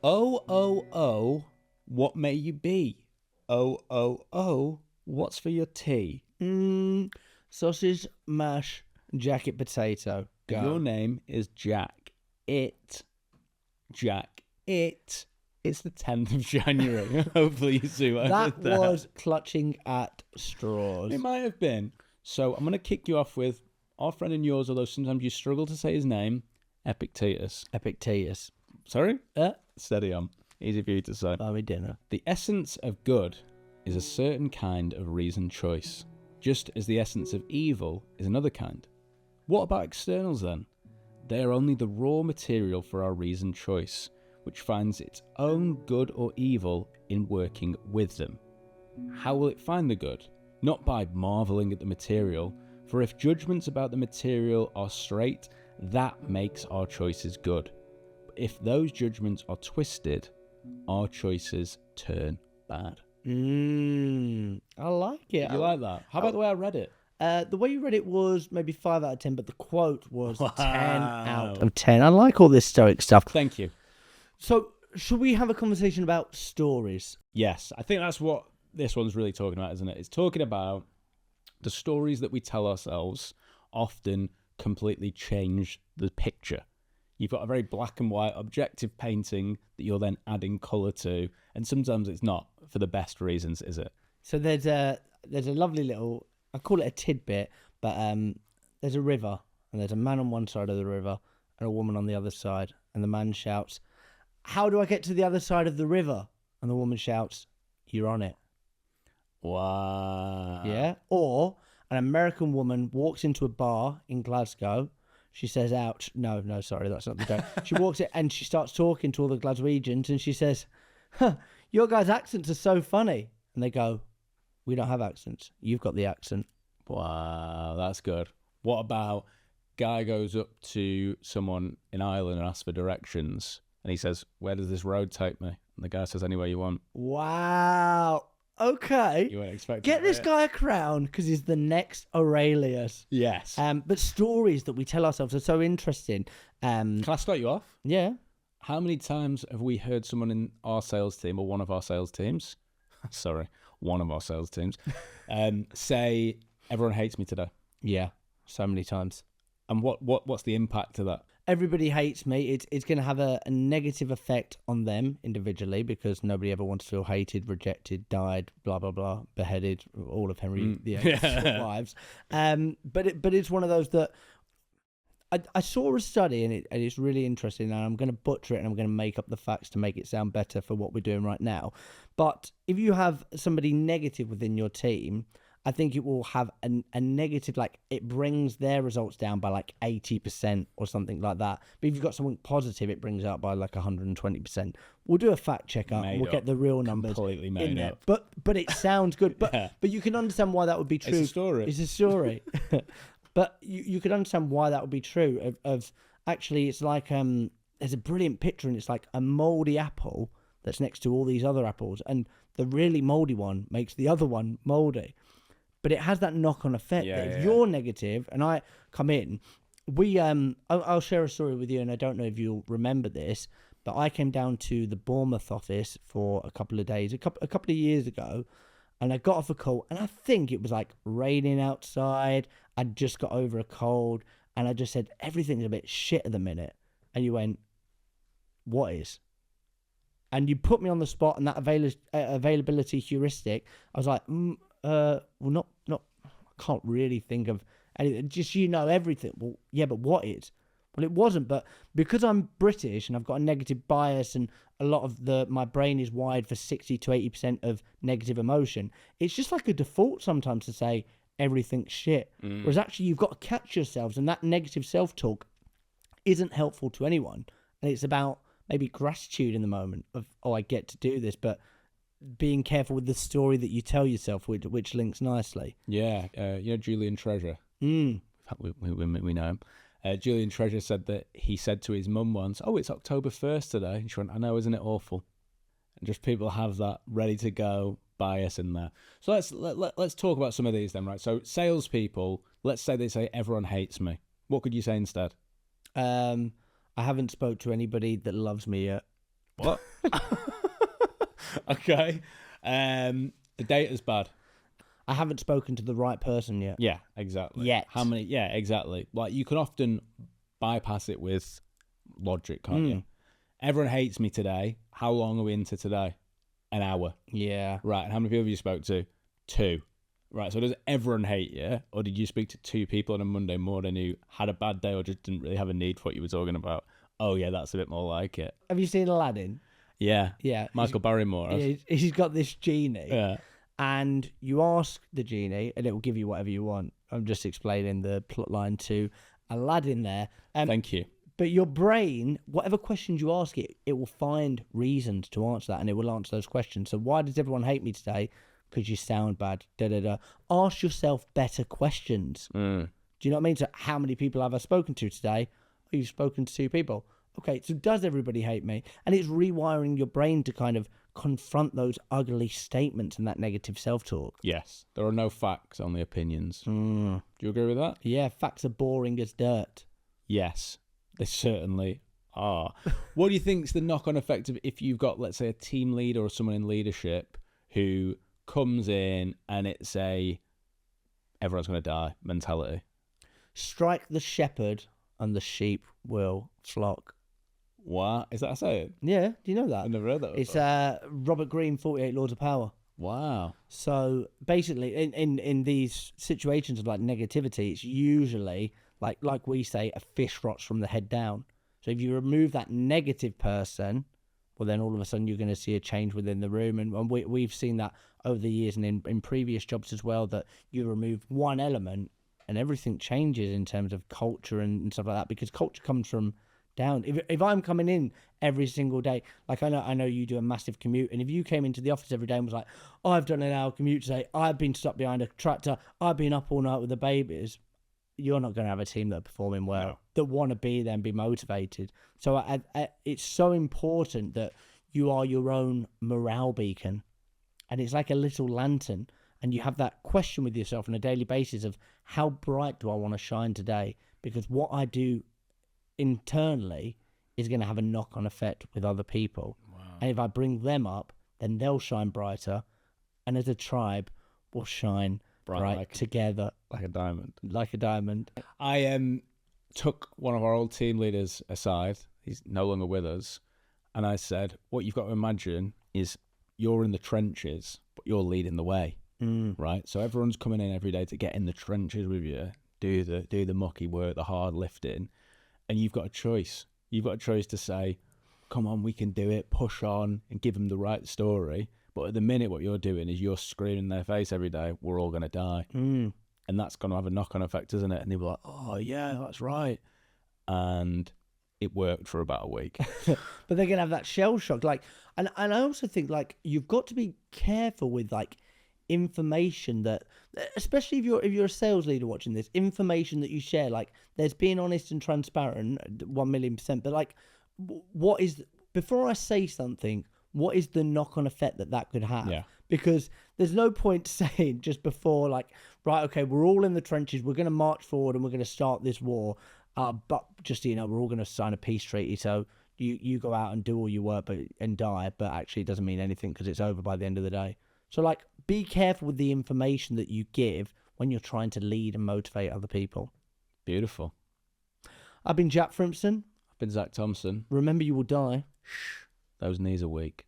Oh, oh, oh, what may you be? Oh, oh, oh, what's for your tea? Sausage, mash, jacket potato. And your name is Jack. Jack. It's the 10th of January. Hopefully you see what I That did there. was clutching at straws. It might have been. So I'm going to kick you off with our friend and yours, although sometimes you struggle to say his name, Epictetus. Epictetus. Sorry? Steady on. Easy for you to say. Buy me dinner. The essence of good is a certain kind of reasoned choice, just as the essence of evil is another kind. What about externals then? They are only the raw material for our reasoned choice, which finds its own good or evil in working with them. How will it find the good? Not by marvelling at the material, for if judgments about the material are straight, that makes our choices good. But if those judgments are twisted, our choices turn bad. I like it. You like that? How about the way I read it? The way you read it was maybe 5 out of 10, but the quote was Wow. 10 out of 10. I like all this Stoic stuff. Thank you. So, should we have a conversation about stories? Yes, I think that's what this one's really talking about, isn't it? It's talking about the stories that we tell ourselves often completely change the picture. You've got a very black and white objective painting that you're then adding colour to, and sometimes it's not for the best reasons, is it? So there's a lovely little, I call it a tidbit, but there's a river, and there's a man on one side of the river and a woman on the other side, and the man shouts, "How do I get to the other side of the river?" And the woman shouts, "You're on it." Wow. Yeah. Or an American woman walks into a bar in Glasgow. She says, "Ouch." No, sorry, that's not the joke. She walks in and she starts talking to all the Glaswegians, and she says, "Your guys' accents are so funny." And they go, "We don't have accents. You've got the accent." Wow, that's good. What about guy goes up to someone in Ireland and asks for directions, and he says, "Where does this road take me?" And the guy says, "Anywhere you want." Wow. Okay. You weren't expecting Get that, this right? guy a crown because he's the next Aurelius. Yes. But stories that we tell ourselves are so interesting. Can I start you off? Yeah. How many times have we heard someone in our sales team or one of our sales teams, one of our sales teams, say, "Everyone hates me today"? Yeah. So many times. And what's the impact of that? Everybody hates me. It's going to have a negative effect on them individually because nobody ever wants to feel hated, rejected, died, blah blah blah, beheaded, all of Henry VIII's wives. But it's one of those that I saw a study and it's really interesting, and I'm going to butcher it and I'm going to make up the facts to make it sound better for what we're doing right now. But if you have somebody negative within your team, I think it will have a negative, like it brings their results down by like 80% or something like that. But if you've got something positive, it brings it up by like 120%. We'll do a fact check up and we'll get the real numbers Completely in made there. up. But it sounds good. But Yeah. but you can understand why that would be true. It's a story. It's a story. But you could understand why that would be true. Of actually, it's like there's a brilliant picture, and it's like a moldy apple that's next to all these other apples, and the really moldy one makes the other one moldy. But it has that knock-on effect that if you're negative and I come in, I'll share a story with you, and I don't know if you'll remember this, but I came down to the Bournemouth office for a couple of days, a couple of years ago, and I got off a call, and I think it was like raining outside. I'd just got over a cold, and I just said, "Everything's a bit shit at the minute." And you went, "What is?" And you put me on the spot, and that availability heuristic, I was like, well, not, I can't really think of anything. Just, everything. Well, yeah, but what is? Well, it wasn't, but because I'm British and I've got a negative bias and a lot of my brain is wired for 60 to 80% of negative emotion, it's just like a default sometimes to say everything's shit. Whereas actually you've got to catch yourselves, and that negative self-talk isn't helpful to anyone. And it's about maybe gratitude in the moment of, oh, I get to do this, but being careful with the story that you tell yourself, which links nicely. Yeah, Julian Treasure. We know him. Julian Treasure said that he said to his mum once, "Oh, it's October 1st today." And she went, "I know, isn't it awful?" And just people have that ready to go bias in there. So let's talk about some of these then, right? So salespeople, let's say they say everyone hates me. What could you say instead? I haven't spoke to anybody that loves me yet. What? Okay. The data's bad. I haven't spoken to the right person yet. Yeah, exactly. Yet. How many? Yeah, exactly. Like, you can often bypass it with logic, can't you? Everyone hates me today. How long are we into today? An hour. Yeah. Right. And how many people have you spoke to? 2. Right. So does everyone hate you? Or did you speak to 2 people on a Monday morning who had a bad day or just didn't really have a need for what you were talking about? Oh, yeah, that's a bit more like it. Have you seen Aladdin? Yeah. Yeah. Michael Barrymore. He's got this genie. Yeah. And you ask the genie, and it will give you whatever you want. I'm just explaining the plot line to Aladdin there. Thank you. But your brain, whatever questions you ask it, it will find reasons to answer that, and it will answer those questions. So why does everyone hate me today? Because you sound bad. Ask yourself better questions. Do you know what I mean? So how many people have I spoken to today? Oh, you've spoken to 2 people. Okay, so does everybody hate me? And it's rewiring your brain to kind of confront those ugly statements and that negative self-talk. Yes. There are no facts, only opinions. Do you agree with that? Yeah, facts are boring as dirt. Yes, they certainly are. What do you think is the knock-on effect of if you've got, let's say, a team leader or someone in leadership who comes in and it's a everyone's going to die mentality? Strike the shepherd and the sheep will flock. What? Is that a saying? Yeah, do you know that? I've never heard that It's before. Robert Greene, 48 Laws of Power. Wow. So basically, in these situations of like negativity, it's usually like we say, a fish rots from the head down. So if you remove that negative person, well, then all of a sudden you're going to see a change within the room. And we've seen that over the years and in previous jobs as well, that you remove one element and everything changes in terms of culture and stuff like that, because culture comes from down. If I'm coming in every single day, like I know you do a massive commute, and if you came into the office every day and was like, oh, I've done an hour commute today, I've been stuck behind a tractor, I've been up all night with the babies, you're not going to have a team that are performing well, that want to be there and be motivated. So it's so important that you are your own morale beacon, and it's like a little lantern, and you have that question with yourself on a daily basis of how bright do I want to shine today, because what I do internally is going to have a knock-on effect with other people. Wow. And if I bring them up, then they'll shine brighter, and as a tribe, we'll shine bright together. Like a diamond. Like a diamond. I took one of our old team leaders aside. He's no longer with us. And I said, what you've got to imagine is you're in the trenches, but you're leading the way. Right? So everyone's coming in every day to get in the trenches with you, do the mucky work, the hard lifting. And you've got a choice. You've got a choice to say, come on, we can do it, push on, and give them the right story. But at the minute, what you're doing is you're screaming in their face every day, we're all going to die. And that's going to have a knock-on effect, isn't it? And they were like, oh, yeah, that's right. And it worked for about a week. But they're going to have that shell shock. And I also think, you've got to be careful with, information that, especially if you're a sales leader watching this, information that you share, there's being honest and transparent 1,000,000%, but what is, before I say something, what is the knock-on effect that could have? Yeah. Because there's no point saying just before, right, okay, we're all in the trenches, we're going to march forward and we're going to start this war, but just so you know, we're all going to sign a peace treaty, so you go out and do all your work and die, but actually it doesn't mean anything because it's over by the end of the day. So, be careful with the information that you give when you're trying to lead and motivate other people. Beautiful. I've been Jack Frimpson. I've been Zach Thompson. Remember, you will die. Shh. Those knees are weak.